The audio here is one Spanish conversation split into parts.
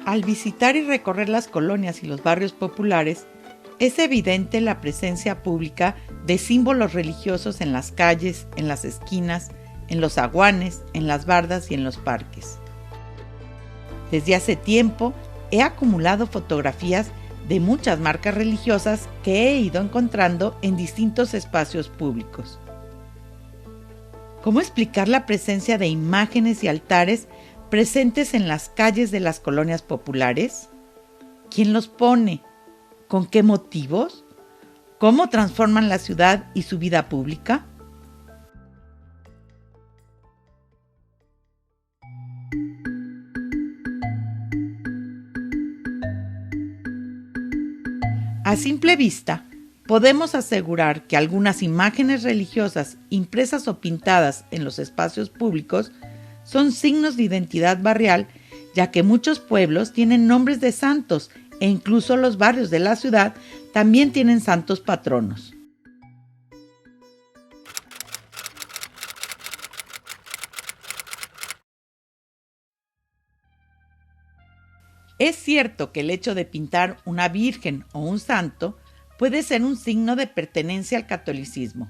Al visitar y recorrer las colonias y los barrios populares, es evidente la presencia pública de símbolos religiosos en las calles, en las esquinas, en los zaguanes, en las bardas y en los parques. Desde hace tiempo he acumulado fotografías de muchas marcas religiosas que he ido encontrando en distintos espacios públicos. ¿Cómo explicar la presencia de imágenes y altares presentes en las calles de las colonias populares? ¿Quién los pone? ¿Con qué motivos? ¿Cómo transforman la ciudad y su vida pública? A simple vista, podemos asegurar que algunas imágenes religiosas impresas o pintadas en los espacios públicos son signos de identidad barrial, ya que muchos pueblos tienen nombres de santos e incluso los barrios de la ciudad también tienen santos patronos. Es cierto que el hecho de pintar una virgen o un santo puede ser un signo de pertenencia al catolicismo.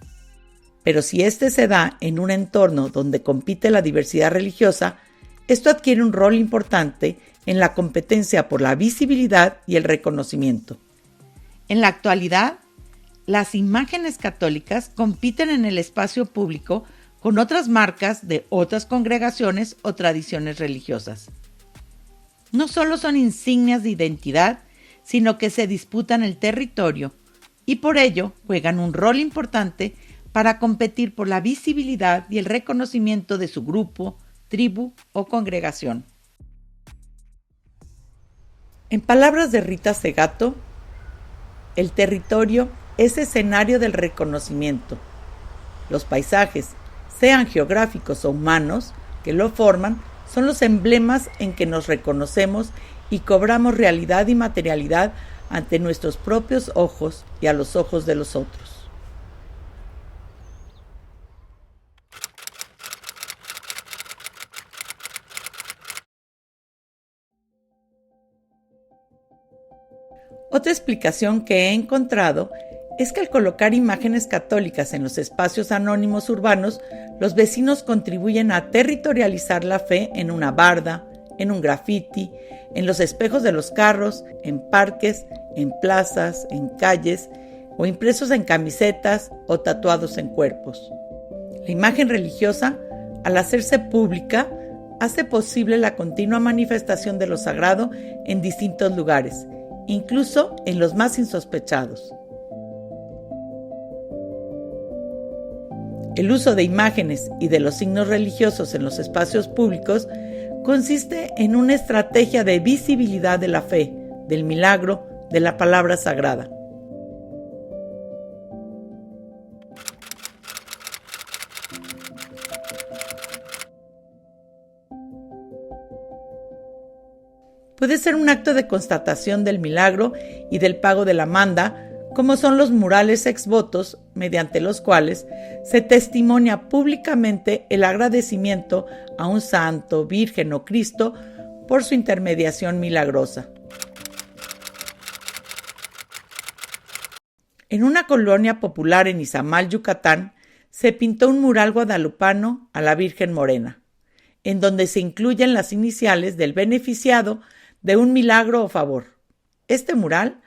Pero si este se da en un entorno donde compite la diversidad religiosa, esto adquiere un rol importante en la competencia por la visibilidad y el reconocimiento. En la actualidad, las imágenes católicas compiten en el espacio público con otras marcas de otras congregaciones o tradiciones religiosas. No solo son insignias de identidad, sino que se disputan el territorio y por ello juegan un rol importante para competir por la visibilidad y el reconocimiento de su grupo, tribu o congregación. En palabras de Rita Segato, el territorio es escenario del reconocimiento. Los paisajes, sean geográficos o humanos, que lo forman, son los emblemas en que nos reconocemos y cobramos realidad y materialidad ante nuestros propios ojos y a los ojos de los otros. Otra explicación que he encontrado es que al colocar imágenes católicas en los espacios anónimos urbanos, los vecinos contribuyen a territorializar la fe en una barda, en un graffiti, en los espejos de los carros, en parques, en plazas, en calles, o impresos en camisetas o tatuados en cuerpos. La imagen religiosa, al hacerse pública, hace posible la continua manifestación de lo sagrado en distintos lugares, incluso en los más insospechados. El uso de imágenes y de los signos religiosos en los espacios públicos consiste en una estrategia de visibilidad de la fe, del milagro, de la palabra sagrada. Puede ser un acto de constatación del milagro y del pago de la manda, como son los murales ex votos, mediante los cuales se testimonia públicamente el agradecimiento a un santo, virgen o Cristo por su intermediación milagrosa. En una colonia popular en Izamal, Yucatán, se pintó un mural guadalupano a la Virgen Morena, en donde se incluyen las iniciales del beneficiado de un milagro o favor. Este mural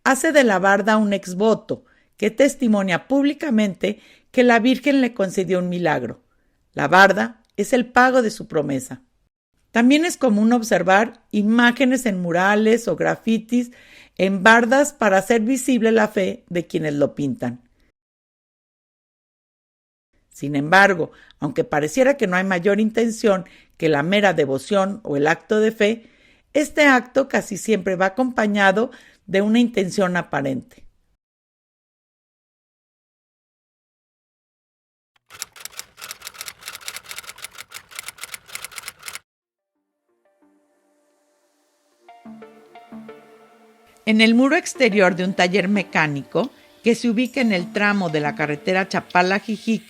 hace de la barda un exvoto que testimonia públicamente que la Virgen le concedió un milagro. La barda es el pago de su promesa. También es común observar imágenes en murales o grafitis en bardas para hacer visible la fe de quienes lo pintan. Sin embargo, aunque pareciera que no hay mayor intención que la mera devoción o el acto de fe, este acto casi siempre va acompañado de una intención aparente. En el muro exterior de un taller mecánico que se ubica en el tramo de la carretera Chapala-Jijic,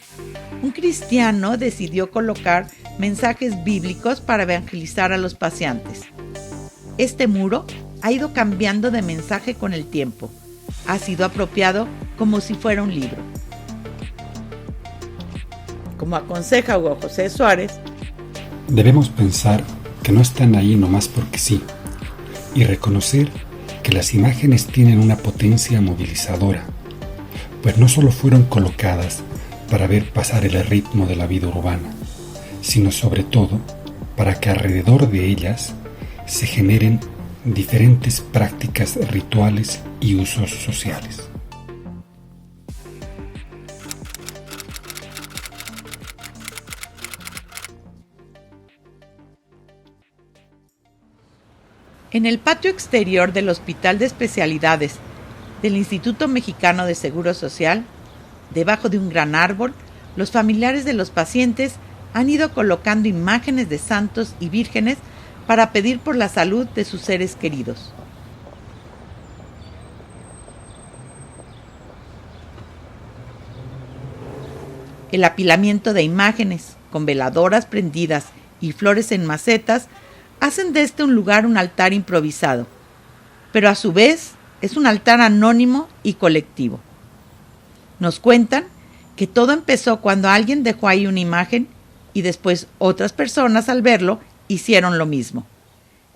un cristiano decidió colocar mensajes bíblicos para evangelizar a los paseantes. Este muro ha ido cambiando de mensaje con el tiempo. Ha sido apropiado como si fuera un libro. Como aconseja Hugo José Suárez, debemos pensar que no están ahí nomás porque sí, y reconocer que las imágenes tienen una potencia movilizadora, pues no solo fueron colocadas para ver pasar el ritmo de la vida urbana, sino sobre todo para que alrededor de ellas se generen diferentes prácticas rituales y usos sociales. En el patio exterior del Hospital de Especialidades del Instituto Mexicano de Seguro Social, debajo de un gran árbol, los familiares de los pacientes han ido colocando imágenes de santos y vírgenes para pedir por la salud de sus seres queridos. El apilamiento de imágenes, con veladoras prendidas y flores en macetas, hacen de este un lugar un altar improvisado, pero a su vez es un altar anónimo y colectivo. Nos cuentan que todo empezó cuando alguien dejó ahí una imagen y después otras personas al verlo hicieron lo mismo.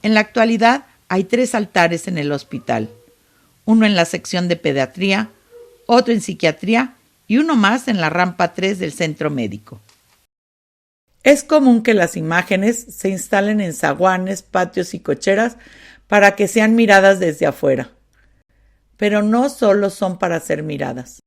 En la actualidad hay 3 altares en el hospital, uno en la sección de pediatría, otro en psiquiatría y uno más en la rampa 3 del centro médico. Es común que las imágenes se instalen en zaguanes, patios y cocheras para que sean miradas desde afuera. Pero no solo son para ser miradas.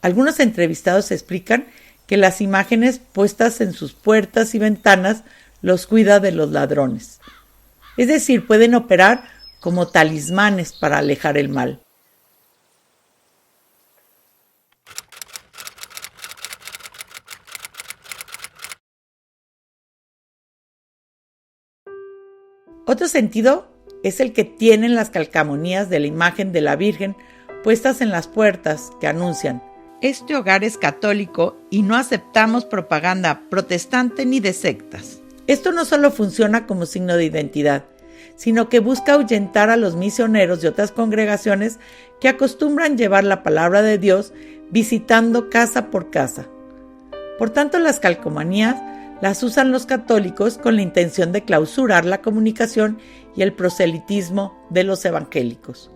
Algunos entrevistados explican que las imágenes puestas en sus puertas y ventanas los cuida de los ladrones. Es decir, pueden operar como talismanes para alejar el mal. Otro sentido es el que tienen las calcamonías de la imagen de la Virgen puestas en las puertas que anuncian: este hogar es católico y no aceptamos propaganda protestante ni de sectas. Esto no solo funciona como signo de identidad, sino que busca ahuyentar a los misioneros de otras congregaciones que acostumbran llevar la palabra de Dios visitando casa por casa. Por tanto, las calcomanías las usan los católicos con la intención de clausurar la comunicación y el proselitismo de los evangélicos.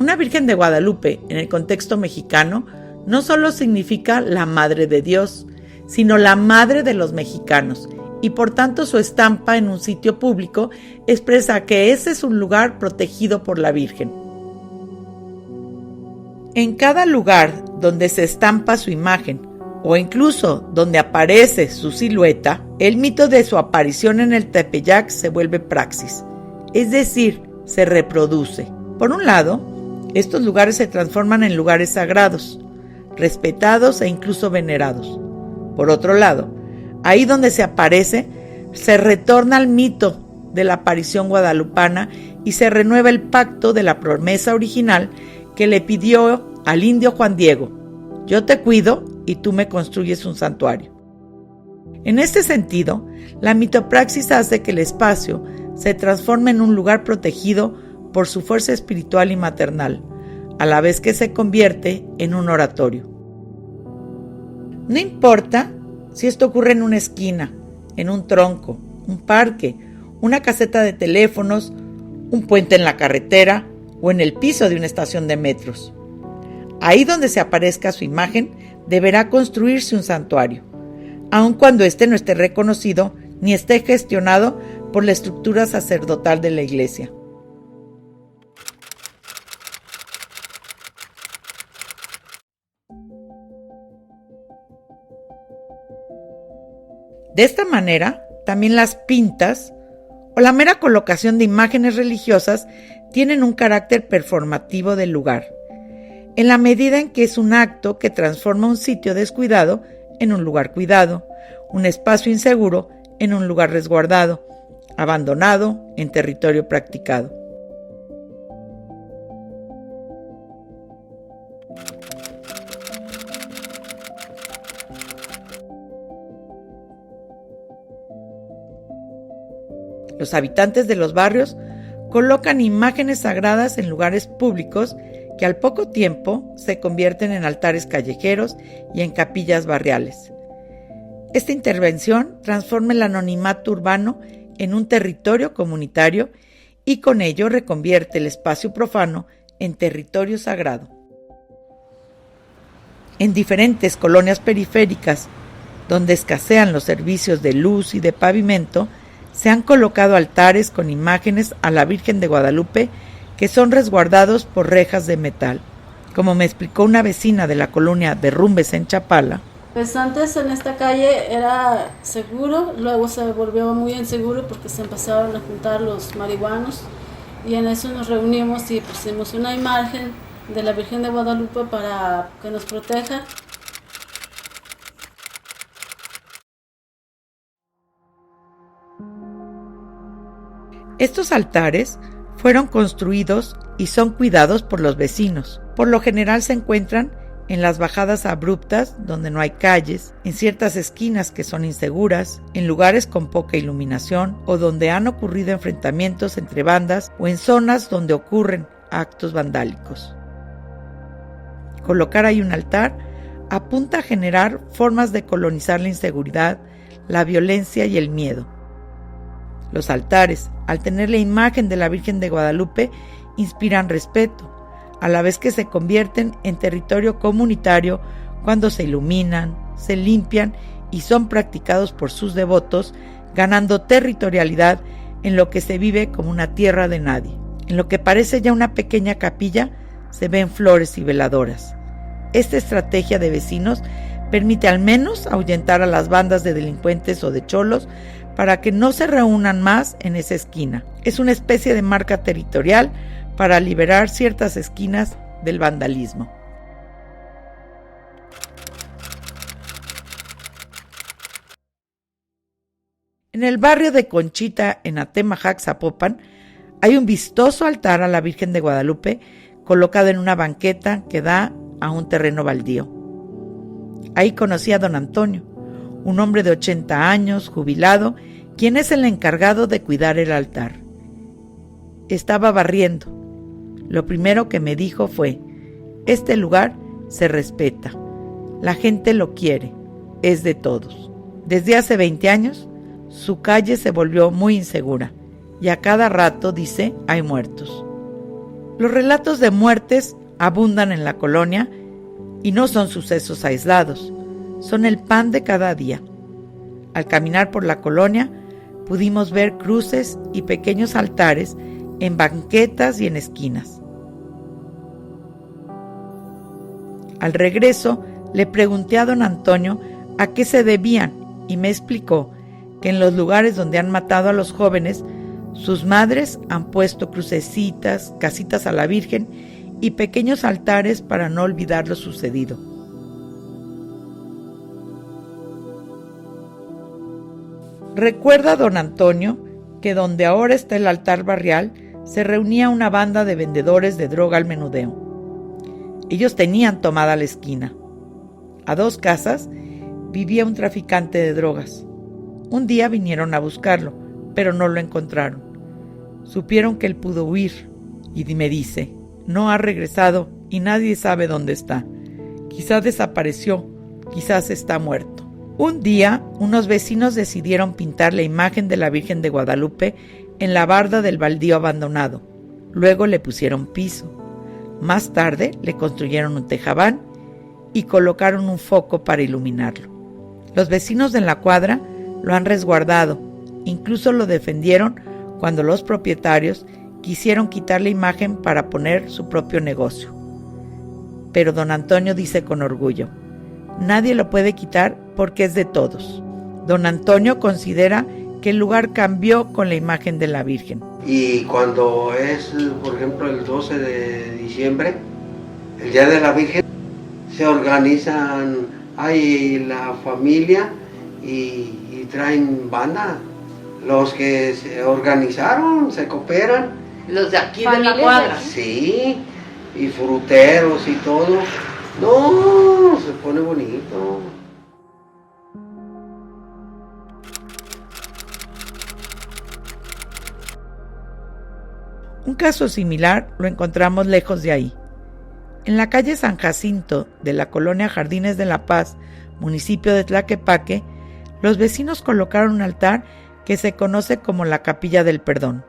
Una Virgen de Guadalupe, en el contexto mexicano, no solo significa la Madre de Dios, sino la Madre de los mexicanos, y por tanto su estampa en un sitio público expresa que ese es un lugar protegido por la Virgen. En cada lugar donde se estampa su imagen, o incluso donde aparece su silueta, el mito de su aparición en el Tepeyac se vuelve praxis, es decir, se reproduce. Por un lado, estos lugares se transforman en lugares sagrados, respetados e incluso venerados. Por otro lado, ahí donde se aparece, se retorna al mito de la aparición guadalupana y se renueva el pacto de la promesa original que le pidió al indio Juan Diego: yo te cuido y tú me construyes un santuario. En este sentido, la mitopraxis hace que el espacio se transforme en un lugar protegido por su fuerza espiritual y maternal, a la vez que se convierte en un oratorio. No importa si esto ocurre en una esquina, en un tronco, un parque, una caseta de teléfonos, un puente en la carretera o en el piso de una estación de metros. Ahí donde se aparezca su imagen, deberá construirse un santuario, aun cuando éste no esté reconocido ni esté gestionado por la estructura sacerdotal de la Iglesia. De esta manera, también las pintas o la mera colocación de imágenes religiosas tienen un carácter performativo del lugar, en la medida en que es un acto que transforma un sitio descuidado en un lugar cuidado, un espacio inseguro en un lugar resguardado, abandonado en territorio practicado. Los habitantes de los barrios colocan imágenes sagradas en lugares públicos que al poco tiempo se convierten en altares callejeros y en capillas barriales. Esta intervención transforma el anonimato urbano en un territorio comunitario y con ello reconvierte el espacio profano en territorio sagrado. En diferentes colonias periféricas, donde escasean los servicios de luz y de pavimento, se han colocado altares con imágenes a la Virgen de Guadalupe que son resguardados por rejas de metal. Como me explicó una vecina de la colonia Derrumbes en Chapala, pues antes en esta calle era seguro, luego se volvió muy inseguro porque se empezaron a juntar los marihuanos y en eso nos reunimos y pusimos una imagen de la Virgen de Guadalupe para que nos proteja. Estos altares fueron construidos y son cuidados por los vecinos. Por lo general se encuentran en las bajadas abruptas donde no hay calles, en ciertas esquinas que son inseguras, en lugares con poca iluminación o donde han ocurrido enfrentamientos entre bandas o en zonas donde ocurren actos vandálicos. Colocar ahí un altar apunta a generar formas de colonizar la inseguridad, la violencia y el miedo. Los altares, al tener la imagen de la Virgen de Guadalupe, inspiran respeto, a la vez que se convierten en territorio comunitario cuando se iluminan, se limpian y son practicados por sus devotos, ganando territorialidad en lo que se vive como una tierra de nadie. En lo que parece ya una pequeña capilla, se ven flores y veladoras. Esta estrategia de vecinos permite al menos ahuyentar a las bandas de delincuentes o de cholos para que no se reúnan más en esa esquina. Es una especie de marca territorial para liberar ciertas esquinas del vandalismo. En el barrio de Conchita, en Atemajac, Zapopan, hay un vistoso altar a la Virgen de Guadalupe colocado en una banqueta que da a un terreno baldío. Ahí conocí a don Antonio, un hombre de 80 años, jubilado, quien es el encargado de cuidar el altar. Estaba barriendo. Lo primero que me dijo fue: este lugar se respeta, la gente lo quiere, es de todos. Desde hace 20 años, su calle se volvió muy insegura y a cada rato, dice, hay muertos. Los relatos de muertes abundan en la colonia y no son sucesos aislados, son el pan de cada día. Al caminar por la colonia, pudimos ver cruces y pequeños altares en banquetas y en esquinas. Al regreso, le pregunté a don Antonio a qué se debían y me explicó que en los lugares donde han matado a los jóvenes, sus madres han puesto crucecitas, casitas a la Virgen y pequeños altares para no olvidar lo sucedido. Recuerda don Antonio que donde ahora está el altar barrial se reunía una banda de vendedores de droga al menudeo. Ellos tenían tomada la esquina. A 2 casas vivía un traficante de drogas. Un día vinieron a buscarlo, pero no lo encontraron. Supieron que él pudo huir y me dice: no ha regresado y nadie sabe dónde está. Quizás desapareció, quizás está muerto. Un día, unos vecinos decidieron pintar la imagen de la Virgen de Guadalupe en la barda del baldío abandonado. Luego le pusieron piso. Más tarde le construyeron un tejabán y colocaron un foco para iluminarlo. Los vecinos de la cuadra lo han resguardado, incluso lo defendieron cuando los propietarios quisieron quitar la imagen para poner su propio negocio. Pero don Antonio dice con orgullo: nadie lo puede quitar porque es de todos. Don Antonio considera que el lugar cambió con la imagen de la Virgen. Y cuando es, por ejemplo, el 12 de diciembre, el Día de la Virgen, se organizan, hay la familia y traen banda. Los que se organizaron, se cooperan. Los de aquí de la cuadra. Sí, y fruteros y todo. No, se pone bonito. Un caso similar lo encontramos lejos de ahí. En la calle San Jacinto de la colonia Jardines de la Paz, municipio de Tlaquepaque, los vecinos colocaron un altar que se conoce como la Capilla del Perdón.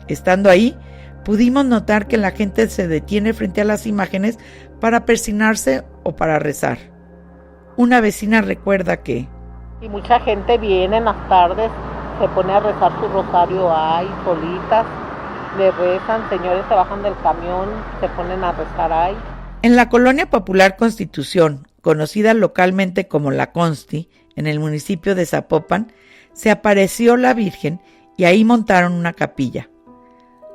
Estando ahí, pudimos notar que la gente se detiene frente a las imágenes para persignarse o para rezar. Una vecina recuerda que y mucha gente viene en las tardes, se pone a rezar su rosario ahí, solitas, le rezan, señores se bajan del camión, se ponen a rezar ahí. En la colonia popular Constitución, conocida localmente como La Consti, en el municipio de Zapopan, se apareció la Virgen y ahí montaron una capilla.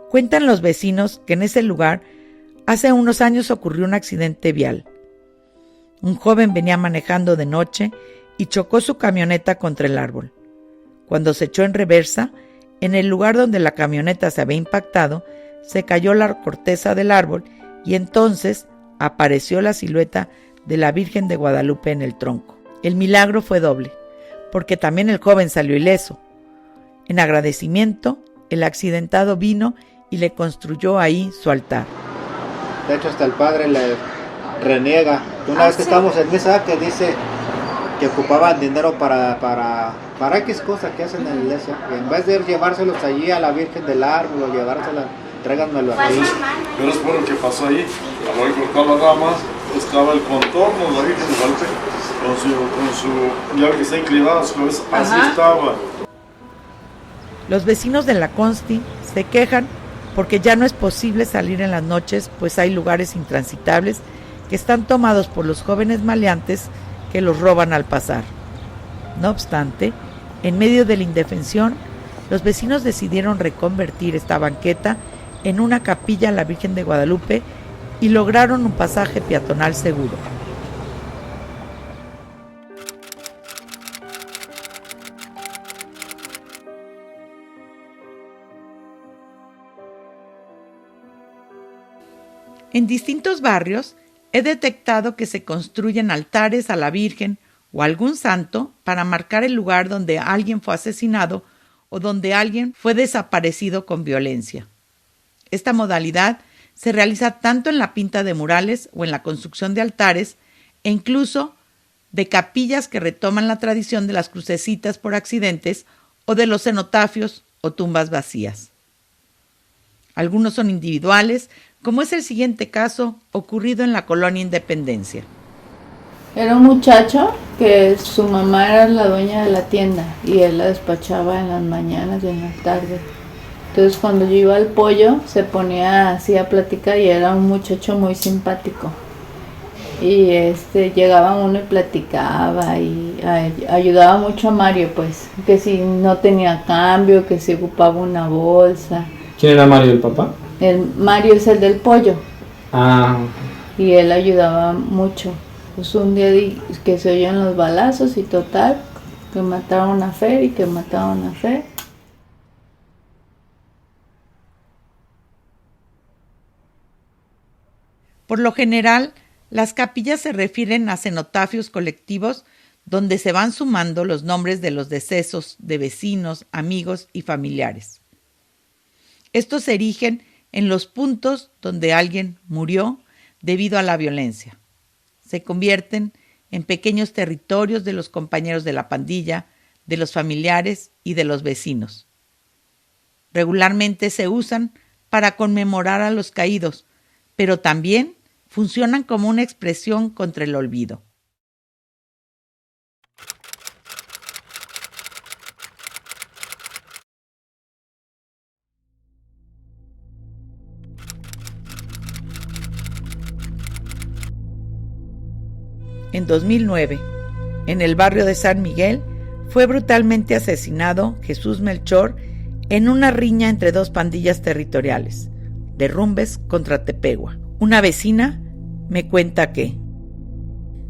Cuentan los vecinos que en ese lugar hace unos años ocurrió un accidente vial. Un joven venía manejando de noche y chocó su camioneta contra el árbol. Cuando se echó en reversa, en el lugar donde la camioneta se había impactado, se cayó la corteza del árbol y entonces apareció la silueta de la Virgen de Guadalupe en el tronco. El milagro fue doble, porque también el joven salió ileso. En agradecimiento, el accidentado vino y le construyó ahí su altar. De hecho, hasta el padre le reniega. Una vez que estamos en misa, que dice que ocupaban dinero para X cosas que hacen en la iglesia. Y en vez de llevárselos allí a la Virgen del Árbol o llevársela, tráiganmelo aquí. Pero es por lo que pasó ahí. A la hora de cortar las ramas, estaba el contorno de la Virgen de Guadalupe con su ya que está inclinada su cabeza. Así estaba. Los vecinos de La Consti se quejan porque ya no es posible salir en las noches, pues hay lugares intransitables que están tomados por los jóvenes maleantes que los roban al pasar. No obstante, en medio de la indefensión, los vecinos decidieron reconvertir esta banqueta en una capilla a la Virgen de Guadalupe y lograron un pasaje peatonal seguro. En distintos barrios he detectado que se construyen altares a la Virgen o a algún santo para marcar el lugar donde alguien fue asesinado o donde alguien fue desaparecido con violencia. Esta modalidad se realiza tanto en la pinta de murales o en la construcción de altares e incluso de capillas que retoman la tradición de las crucecitas por accidentes o de los cenotafios o tumbas vacías. Algunos son individuales, como es el siguiente caso ocurrido en la colonia Independencia. Era un muchacho que su mamá era la dueña de la tienda y él la despachaba en las mañanas y en las tardes. Entonces cuando yo iba al pollo se ponía así a platicar y era un muchacho muy simpático. Y llegaba uno y platicaba y ayudaba mucho a Mario, pues, que si no tenía cambio, que si ocupaba una bolsa. ¿Quién era Mario, el papá? Mario es el del pollo. Ah. Y él ayudaba mucho. Pues un día que se oían los balazos y total, que mataron a Fer y que mataron a Fer. Por lo general, las capillas se refieren a cenotafios colectivos donde se van sumando los nombres de los decesos de vecinos, amigos y familiares. Estos se erigen en los puntos donde alguien murió debido a la violencia. Se convierten en pequeños territorios de los compañeros de la pandilla, de los familiares y de los vecinos. Regularmente se usan para conmemorar a los caídos, pero también funcionan como una expresión contra el olvido. En 2009, en el barrio de San Miguel, fue brutalmente asesinado Jesús Melchor en una riña entre dos pandillas territoriales, Derrumbes contra Tepehua. Una vecina me cuenta que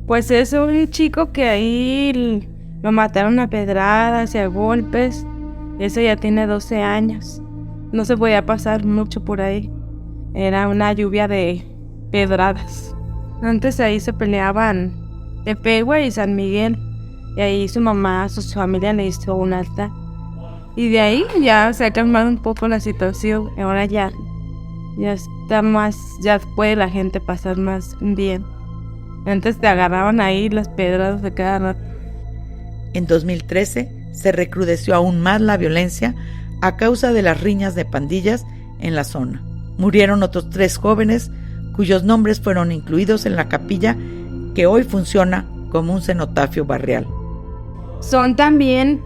pues es un chico que ahí lo mataron a pedradas y a golpes. Eso ya tiene 12 años. No se podía pasar mucho por ahí. Era una lluvia de pedradas. Antes ahí se peleaban Tepehua y San Miguel. Y ahí su mamá, su familia le hizo un altar. Y de ahí ya se ha calmado un poco la situación. Ahora ya Ya puede la gente pasar más bien. Antes te agarraban ahí las pedradas de cada rato. En 2013 se recrudeció aún más la violencia a causa de las riñas de pandillas en la zona. Murieron otros 3 jóvenes cuyos nombres fueron incluidos en la capilla que hoy funciona como un cenotafio barrial. Son también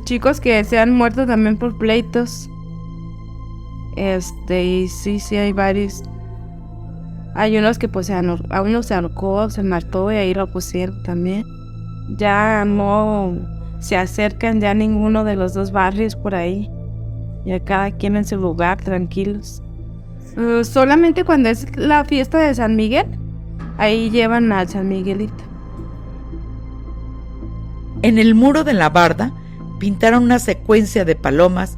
chicos que se han muerto también por pleitos. Y sí hay varios. Hay unos que pues a uno se ahorcó, se mató y ahí lo pusieron también. Ya no se acercan ya ninguno de los 2 barrios por ahí. Ya cada quien en su lugar, tranquilos. Solamente cuando es la fiesta de San Miguel, ahí llevan a San Miguelito. En el muro de la barda pintaron una secuencia de palomas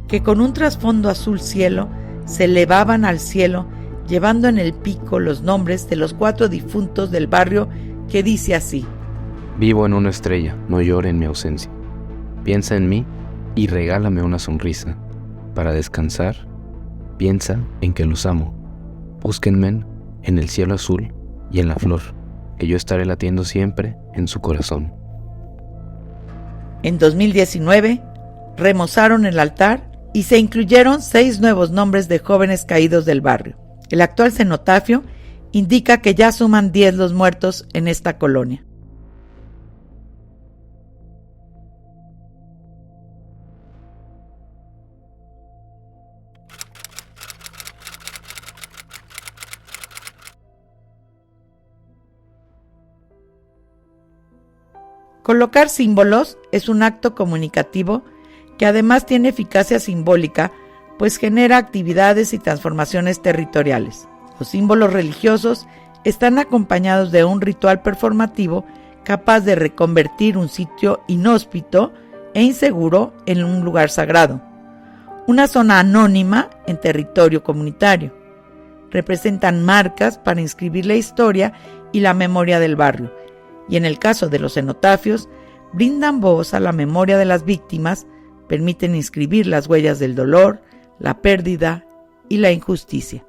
que con un trasfondo azul cielo se elevaban al cielo, llevando en el pico los nombres de los 4 difuntos del barrio, que dice así: Vivo en una estrella, no llore en mi ausencia. Piensa en mí y regálame una sonrisa. Para descansar, piensa en que los amo. Búsquenme en el cielo azul y en la flor, que yo estaré latiendo siempre en su corazón. En 2019, remozaron el altar y se incluyeron 6 nuevos nombres de jóvenes caídos del barrio. El actual cenotafio indica que ya suman 10 los muertos en esta colonia. Colocar símbolos es un acto comunicativo que además tiene eficacia simbólica, pues genera actividades y transformaciones territoriales. Los símbolos religiosos están acompañados de un ritual performativo capaz de reconvertir un sitio inhóspito e inseguro en un lugar sagrado, una zona anónima en territorio comunitario. Representan marcas para inscribir la historia y la memoria del barrio, y en el caso de los cenotafios, brindan voz a la memoria de las víctimas, permiten inscribir las huellas del dolor, la pérdida y la injusticia.